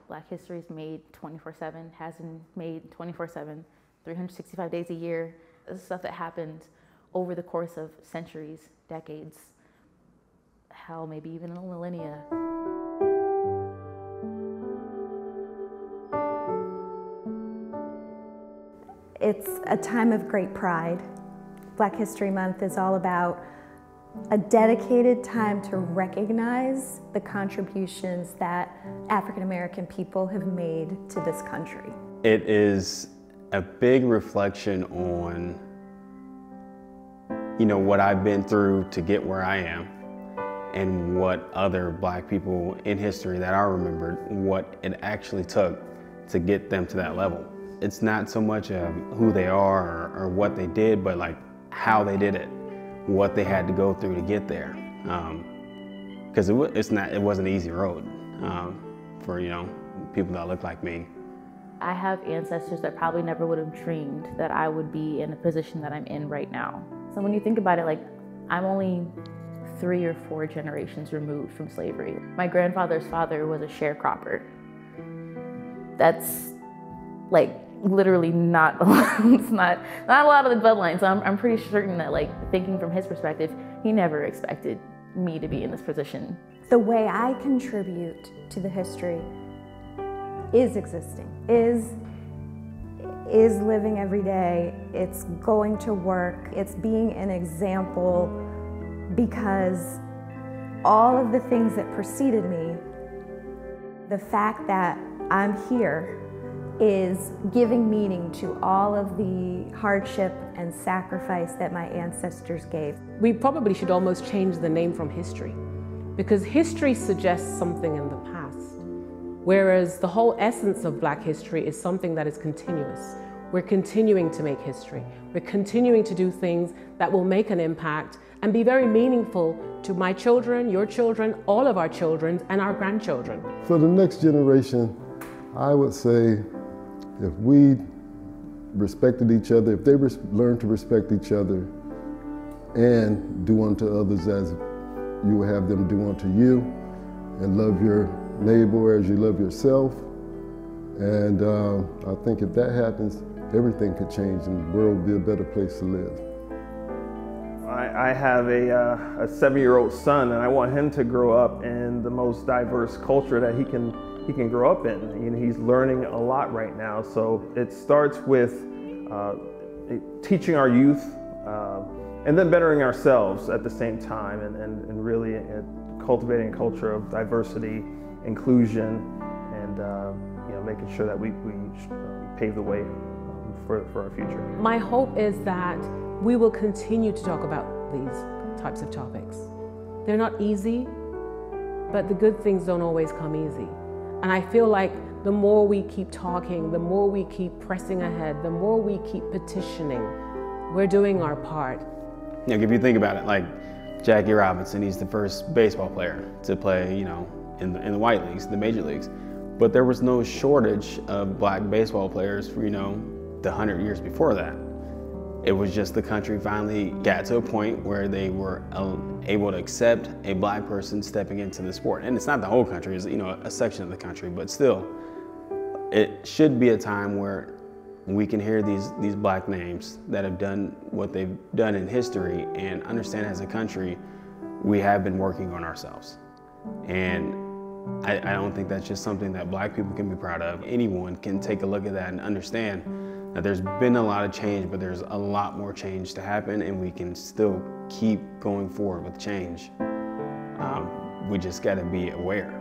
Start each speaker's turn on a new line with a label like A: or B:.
A: Black history is made 24/7, has been made 24/7, 365 days a year. This is stuff that happened over the course of centuries, decades, hell, maybe even a millennia.
B: It's a time of great pride. Black History Month is all about a dedicated time to recognize the contributions that African American people have made to this country.
C: It is a big reflection on, what I've been through to get where I am, and what other Black people in history that I remembered, what it actually took to get them to that level. It's not so much who they are or what they did, but like how they did it, what they had to go through to get there. Because it wasn't an easy road for people that look like me.
A: I have ancestors that probably never would have dreamed that I would be in the position that I'm in right now. So when you think about it, like, I'm only 3 or 4 generations removed from slavery. My grandfather's father was a sharecropper. That's like literally not it's not a lot of the bloodline. So I'm pretty certain that, like, thinking from his perspective, he never expected me to be in this position.
B: The way I contribute to the history is existing, is living every day. It's going to work. It's being an example, because all of the things that preceded me, the fact that I'm here is giving meaning to all of the hardship and sacrifice that my ancestors gave.
D: We probably should almost change the name from history, because history suggests something in the past, whereas the whole essence of Black history is something that is continuous. We're continuing to make history. We're continuing to do things that will make an impact and be very meaningful to my children, your children, all of our children, and our grandchildren.
E: For the next generation, I would say, if we respected each other, if they learned to respect each other and do unto others as you would have them do unto you, and love your neighbor as you love yourself, and I think if that happens, everything could change and the world would be a better place to live.
F: I have a 7-year-old son, and I want him to grow up in the most diverse culture that he can grow up in. He's learning a lot right now, so it starts with teaching our youth and then bettering ourselves at the same time, and really cultivating a culture of diversity, inclusion, and making sure that we pave the way for our future.
D: My hope is that we will continue to talk about these types of topics. They're not easy, but the good things don't always come easy. And I feel like the more we keep talking, the more we keep pressing ahead, the more we keep petitioning, we're doing our part.
C: If you think about it, like Jackie Robinson, he's the first baseball player to play, in the white leagues, the major leagues. But there was no shortage of Black baseball players for, the 100 years before that. It was just the country finally got to a point where they were able to accept a Black person stepping into the sport. And it's not the whole country, it's a section of the country, but still, it should be a time where we can hear these Black names that have done what they've done in history, and understand as a country, we have been working on ourselves. And I don't think that's just something that Black people can be proud of. Anyone can take a look at that and understand that there's been a lot of change, but there's a lot more change to happen, and we can still keep going forward with change. We just gotta be aware.